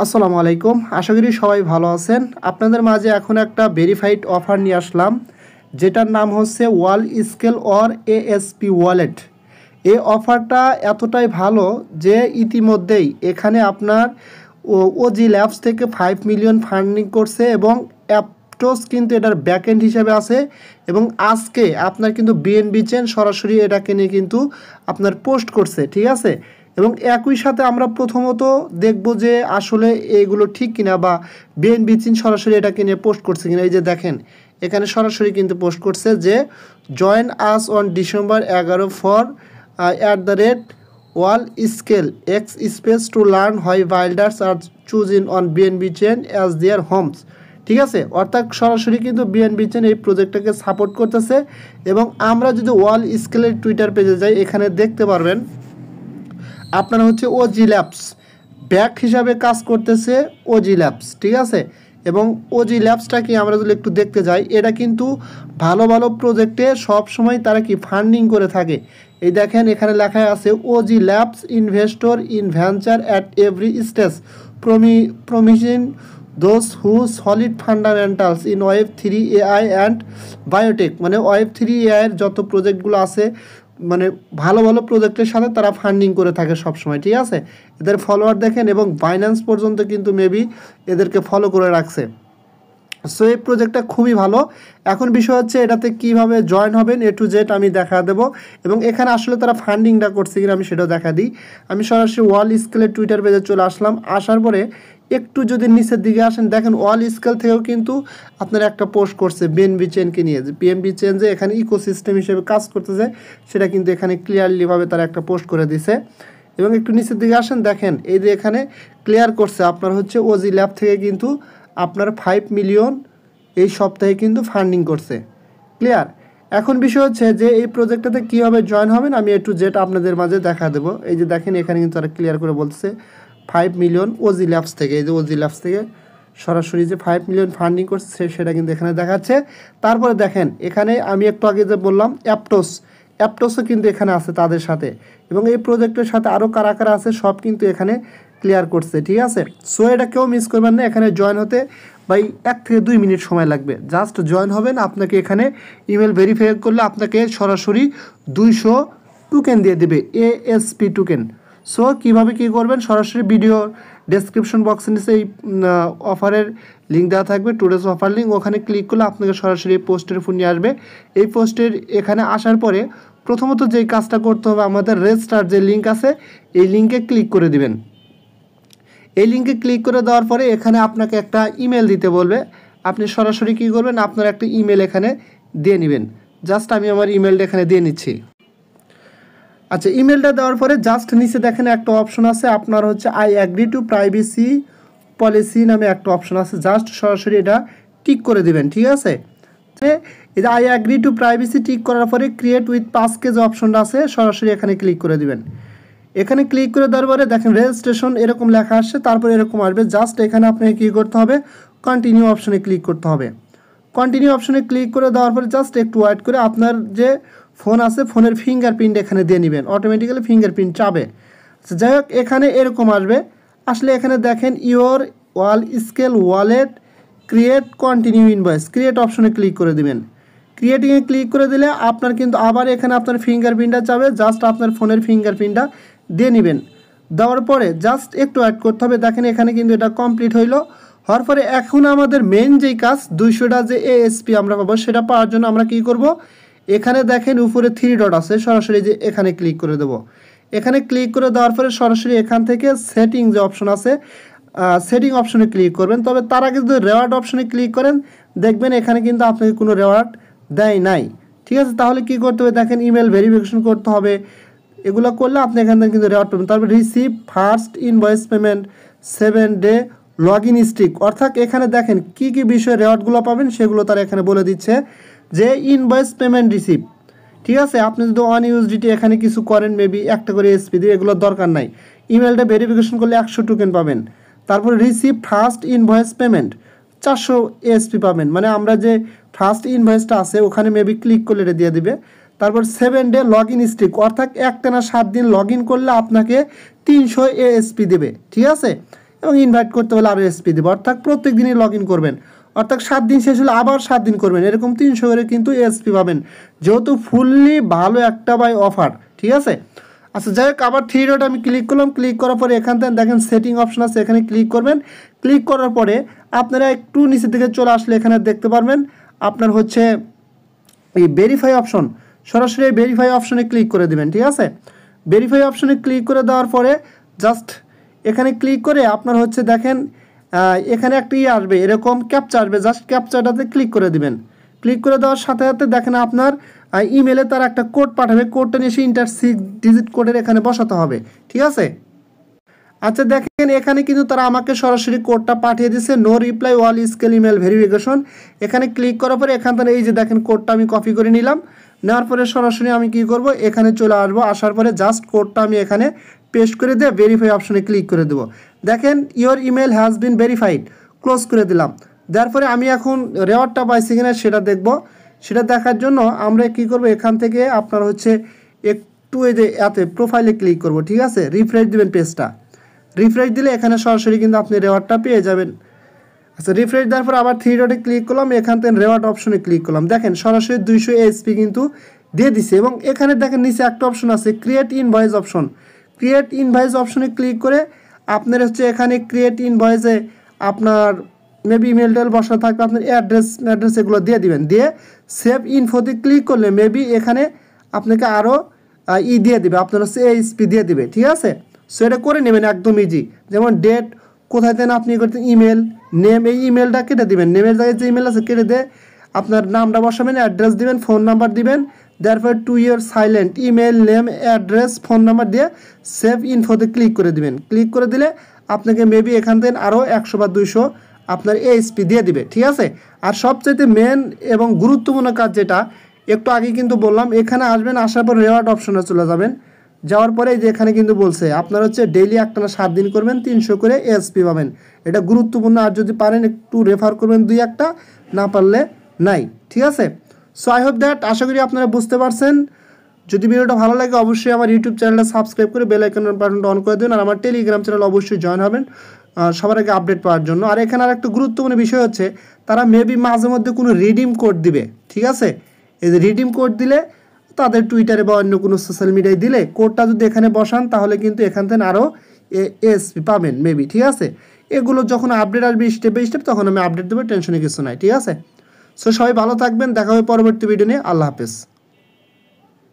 আসসালামু আলাইকুম। আশা করি সবাই ভালো আছেন। আপনাদের মাঝে এখন একটা ভেরিফাইড অফার নিয়ে আসলাম, যেটার নাম হচ্ছে ওয়াল স্কেল অর এএসপি ওয়ালেট। এই অফারটা এতটাই ভালো যে ইতিমধ্যেই এখানে আপনার ওজি ল্যাবস থেকে 5 মিলিয়ন ফান্ডিং করছে এবং অ্যাপটোস কিন্তু এটার ব্যাকএন্ড হিসেবে আছে। এবং আজকে আপনার কিন্তু বিএনবি চেন সরাসরি এটাকে নিয়ে কিন্তু আপনার পোস্ট করছে, ঠিক আছে। এবং একই সাথে আমরা প্রথমত দেখব যে আসলে এগুলো ঠিক কিনা, বা বিএনবি চেন সরাসরি এটাকে নিয়ে পোস্ট করছে কিনা। এই যে দেখেন, এখানে সরাসরি কিন্তু পোস্ট করছে যে join us on December 11 for wall scale X space to learn why wilders are choosing on BNB chain as their homes. ঠিক আছে, অর্থাৎ সরাসরি কিন্তু বিএনবি চেন এই প্রজেক্টটাকে সাপোর্ট করতেছে। এবং আমরা যদি ওয়াল স্কেলের টুইটার পেজে যাই, এখানে দেখতে পারবেন আপনার হচ্ছে ওজি ল্যাবস ব্যাক হিসাবে কাজ করতেছে ওজি ল্যাবস, ঠিক আছে। এবং ওজি ল্যাবসটা কি আমরা যদি একটু দেখতে যাই, এটা কিন্তু ভালো ভালো প্রজেক্টে সব সময় তারা কি ফান্ডিং করে থাকে। এই দেখেন, এখানে লেখা আছে OG labs investor in venture at every stage promising those who solid fundamentals in web 3 AI and biotech. মানে ওয়েব 3 এআইয়ের যত প্রজেক্টগুলো আছে, মানে ভালো ভালো প্রজেক্টের সাথে তারা ফান্ডিং করে থাকে সবসময়, ঠিক আছে। এদের ফলোয়ার দেখেন, এবং বাইন্যান্স পর্যন্ত কিন্তু মেবি এদেরকে ফলো করে রাখছে। সো এই প্রজেক্টটা খুবই ভালো। এখন বিষয় হচ্ছে এটাতে কিভাবে জয়েন হবেন, এ টু জেড আমি দেখা দেবো। এবং এখানে আসলে তারা ফান্ডিংটা করছে কিনা আমি সেটাও দেখা দিই। আমি সরাসরি ওয়াল স্কেলের টুইটার পেজে চলে আসলাম। আসার পরে একটু যদি নিচের দিকে আসেন, দেখেন ওয়াল স্কেল থেকেও কিন্তু আপনার একটা পোস্ট করছে বিএনবি চেনকে নিয়ে, যে বিএনবি চেন যে এখানে ইকোসিস্টেম হিসেবে কাজ করতেছে সেটা কিন্তু এখানে ক্লিয়ারলিভাবে তারা একটা পোস্ট করে দিছে। এবং একটু নিচের দিকে আসেন, দেখেন এই যে এখানে ক্লিয়ার করছে আপনার হচ্ছে ওজি ল্যাব থেকে কিন্তু আপনার 5 মিলিয়ন এই সপ্তাহে কিন্তু ফান্ডিং করছে। ক্লিয়ার। এখন বিষয় হচ্ছে যে এই প্রজেক্টটাতে কীভাবে জয়েন হবেন আমি একটু যেটা আপনাদের মাঝে দেখা দেবো। এই যে দেখেন, এখানে কিন্তু তারা ক্লিয়ার করে বলছে 5 মিলিয়ন ওজি ল্যাবস থেকে। এই যে ওজি ল্যাবস থেকে সরাসরি যে 5 মিলিয়ন ফান্ডিং করছে সেটা কিন্তু এখানে দেখাচ্ছে। তারপরে দেখেন, এখানে আমি একটু আগে যে বললাম অ্যাপটোসও কিন্তু এখানে আছে তাদের সাথে। এবং এই প্রজেক্টের সাথে আরও কারা কারা আছে সব কিন্তু এখানে ক্লিয়ার করছে, ঠিক আছে। সো এটা কেউ মিস করবেন না। এখানে জয়েন হতে ভাই 1 থেকে 2 মিনিট সময় লাগবে। জাস্ট জয়েন হবেন, আপনাকে এখানে ইমেল ভেরিফাই করলে আপনাকে সরাসরি 200 টোকেন দিয়ে দেবে, এএসপি টোকেন। সো কীভাবে কী করবেন, সরাসরি ভিডিও ডেসক্রিপশন বক্সে নিচে এই অফারের লিঙ্ক দেওয়া থাকবে, টুডেস অফার লিঙ্ক। ওখানে ক্লিক করলে আপনাকে সরাসরি এই পোস্টের ফোন নিয়ে আসবে। এই পোস্টের এখানে আসার পরে প্রথমত যেই কাজটা করতে হবে, আমাদের রেজিস্টার যে লিঙ্ক আছে এই লিঙ্কে ক্লিক করে দিবেন। এই লিঙ্কে ক্লিক করে দেওয়ার পরে এখানে আপনাকে একটা ইমেল দিতে বলবে। আপনি সরাসরি কী করবেন, আপনার একটা ইমেল এখানে দিয়ে নেবেন। জাস্ট আমি আমার ইমেলটা এখানে দিয়ে নিচ্ছি। আচ্ছা, ইমেলটা দেওয়ার পরে জাস্ট নিচে দেখেন একটা অপশন আছে আপনার হচ্ছে I agree to privacy policy নামে একটা অপশন আছে। জাস্ট সরাসরি এটা টিক করে দিবেন, ঠিক আছে। এই যে I agree to privacy tick করার পরে ক্রিয়েট উইথ পাসকে যে অপশনটা আছে সরাসরি এখানে ক্লিক করে দিবেন। এখানে ক্লিক করে দেওয়ার পরে দেখেন রেজিস্ট্রেশন এরকম লেখা আসছে, তারপরে এরকম আসবে। জাস্ট এখানে আপনাকে কী করতে হবে, কন্টিনিউ অপশনে ক্লিক করতে হবে। কন্টিনিউ অপশনে ক্লিক করে দেওয়ার পরে জাস্ট একটু ওয়েট করে আপনার যে ফোন আছে ফোনের ফিঙ্গারপ্রিন্ট এখানে দিয়ে নেবেন, অটোমেটিক্যালি ফিঙ্গারপ্রিন্ট চাবে। যাই হোক, এখানে এরকম আসবে। আসলে এখানে দেখেন your wall scale wallet create continue invoice, create অপশনে ক্লিক করে দিবেন। ক্রিয়েটিংয়ে ক্লিক করে দিলে আপনার কিন্তু আবার এখানে আপনার ফিঙ্গারপ্রিন্টটা চাবে। জাস্ট আপনার ফোনের ফিঙ্গারপ্রিন্টটা দিয়ে নেবেন। দেওয়ার পরে জাস্ট একটু অ্যাড করতে হবে। দেখেন এখানে কিন্তু এটা কমপ্লিট হইলো। হওয়ার পরে এখন আমাদের মেন যেই কাজ 200টা যে এএসপি আমরা পাবো সেটা পাওয়ার জন্য আমরা কি করব, এখানে দেখেন উপরে 3 ডট আছে, সরাসরি যে এখানে ক্লিক করে দেব। এখানে ক্লিক করে দেওয়ার পরে সরাসরি এখান থেকে সেটিং যে অপশন আছে সেটিং অপশনে ক্লিক করবেন। তবে তার আগে যদি রেওয়ার্ড অপশনে ক্লিক করেন দেখবেন এখানে কিন্তু আপনাকে কোনো রেওয়ার্ড দেয় নাই, ঠিক আছে। তাহলে কি করতে হবে, দেখেন ইমেল ভেরিফিকেশন করতে হবে। এগুলো করলে আপনি এখান থেকে কিন্তু রেওয়ার্ড পাবেন। তারপর receive first invoice payment 7 day log in streak, অর্থাৎ এখানে দেখেন কি কি বিষয়ে রেওয়ার্ডগুলো পাবেন সেগুলো তারা এখানে বলে দিচ্ছে। যে ইনভয়েস পেমেন্ট রিসিভ, ঠিক আছে। আপনি যদি অন ইউএসডিটি এখানে কিছু করেন মেবি একটা করে এসপি দিয়ে, এগুলোর দরকার নাই। ইমেলটা ভেরিফিকেশন করলে 100 টোকেন পাবেন। তারপর receive first invoice payment 400 SP পাবেন। মানে আমরা যে ফার্স্ট ইনভয়েসটা আছে ওখানে মেবি ক্লিক করলে এটা দিয়ে দিবে। তারপর 7 ডে লগ ইন স্ট্রিক, অর্থাৎ একটানা 7 দিন লগ ইন করলে আপনাকে 300 এএসপি দেবে, ঠিক আছে। এবং ইনভাইট করতে হলে আরও এসপি দেবো, অর্থাৎ প্রত্যেক দিনই লগ ইন করবেন, অর্থাৎ 7 দিন শেষ হলে আবার 7 দিন করবেন, এরকম 300 করে কিন্তু এসপি পাবেন, যেহেতু ফুললি ভালো একটা বাই অফার। ঠিক আছে, আচ্ছা যাই হোক, আবার 3 ডট আমি ক্লিক করলাম। ক্লিক করার পরে এখান থেকে দেখেন সেটিং অপশন আছে, এখানে ক্লিক করবেন। ক্লিক করার পরে আপনারা একটু নিচের দিকে চলে আসলে এখানে দেখতে পারবেন আপনার হচ্ছে এই ভেরিফাই অপশন, সরাসরি ভেরিফাই অপশনে ক্লিক করে দেবেন। ঠিক আছে, ভেরিফাই অপশনে ক্লিক করে দেওয়ার পরে জাস্ট এখানে ক্লিক করে আপনার হচ্ছে দেখেন এখানে একটা আসবে, এরকম ক্যাপচা আসবে, জাস্ট ক্যাপচাটাতে ক্লিক করে দিবেন। ক্লিক করে দেওয়ার সাথে সাথে দেখেন আপনার ইমেলে তার একটা কোড পাঠাবে, কোডটা নিয়ে এসে ইন্টার 6 ডিজিট কোডের এখানে বসাতে হবে। ঠিক আছে, আচ্ছা দেখেন এখানে কিন্তু তারা আমাকে সরাসরি কোডটা পাঠিয়ে দিচ্ছে, নো রিপ্লাই ওয়াল স্কেল ইমেল ভেরিফিকেশন। এখানে ক্লিক করার পরে এখান থেকে এই যে দেখেন কোডটা আমি কপি করে নিলাম। নেওয়ার পরে সরাসরি আমি কি করব, এখানে চলে আসবো, আসার পরে জাস্ট কোডটা আমি এখানে পেস্ট করে দিয়ে ভেরিফাই অপশনে ক্লিক করে দেবো। দেখেন your email has been verified, close করে দিলাম। তারপরে আমি এখন রেওয়ার্ডটা পাইছি কিনা সেটা দেখব। সেটা দেখার জন্য আমরা কি করব, এখান থেকে আপনার হচ্ছে একটু এই যে এতে প্রোফাইলে ক্লিক করব। ঠিক আছে, রিফ্রেশ দিবেন পেজটা, রিফ্রেশ দিলে এখানে সরাসরি কিন্তু আপনি রেওয়ার্ডটা পেয়ে যাবেন। আচ্ছা রিফ্রেশ দেওয়ার পর আবার 3 ডটে ক্লিক করলাম, এখান থেকে রেওয়ার্ড অপশনে ক্লিক করলাম। দেখেন সরাসরি 200 এসপি কিন্তু দিয়ে দিছে। এবং এখানে দেখেন নিচে একটা অপশন আছে create invoice option. Create invoice অপশনে ক্লিক করে আপনার হচ্ছে এখানে ক্রিয়েট ইনভয়েসে আপনার মেবি ইমেল টেল বসা থাকবে, আপনার অ্যাড্রেস এগুলো দিয়ে দিবেন। দিয়ে সেভ ইনফোতে ক্লিক করলে মেবি এখানে আপনাকে আরও দিয়ে দিবে, আপনার হচ্ছে এসপি দিয়ে দিবে। ঠিক আছে, সো এটা করে নেবেন একদম ইজি। যেমন ডেট, কোথায় দেন আপনি করতে, ইমেল নেম, এই ইমেলটা কেটে দিবেন, নেমের জায়গায় যে ইমেল আছে কেটে দিয়ে আপনার নামটা বসাবেন, অ্যাড্রেস দিবেন, ফোন নাম্বার দিবেন। তারপর two year silent email name address phone number দিয়ে সেভ ইনফোতে ক্লিক করে দিবেন। ক্লিক করে দিলে আপনাকে মেবি এখান থেকে আরও 100 বা 200 আপনার এসপি দিয়ে দিবে। ঠিক আছে, আর সবচাইতে মেন এবং গুরুত্বপূর্ণ কাজ যেটা একটু আগে কিন্তু বললাম, এখানে আসবেন, আসার পর রেওয়ার্ড অপশনে চলে যাবেন। যাওয়ার পরে যে এখানে কিন্তু বলছে আপনার হচ্ছে ডেইলি একটানা 7 দিন করবেন, 300 করে এসপি পাবেন। এটা গুরুত্বপূর্ণ, আর যদি পারেন একটু রেফার করবেন 2-1টা, না পারলে নাই। ঠিক আছে, সো আই হোপ দ্যাট, আশা করি আপনারা বুঝতে পারছেন। যদি ভিডিওটা ভালো লাগে অবশ্যই আমার ইউটিউব চ্যানেলটা সাবস্ক্রাইব করে বেল আইকনের বাটনটা অন করে দিন, আর আমার টেলিগ্রাম চ্যানেল অবশ্যই জয়েন হবেন সবার আগে আপডেট পাওয়ার জন্য। আর এখানে আর একটা গুরুত্বপূর্ণ বিষয় হচ্ছে তারা মেবি মাঝে মধ্যে কোনো রিডিম কোড দিবে। ঠিক আছে, এই যে রিডিম কোড দিলে তাদের টুইটারে বা অন্য কোনো সোশ্যাল মিডিয়ায় দিলে কোডটা যদি এখানে বসান তাহলে কিন্তু এখান থেকে আরও এসপি পাবেন মেবি। ঠিক আছে, এগুলো যখন আপডেট আসবে স্টেপ বাই স্টেপ তখন আমি আপডেট দেবো, টেনশনে কিছু নাই। ঠিক আছে, সো সবাই ভালো থাকবেন, দেখা হবে পরবর্তী ভিডিও নিয়ে। আল্লাহ হাফেজ।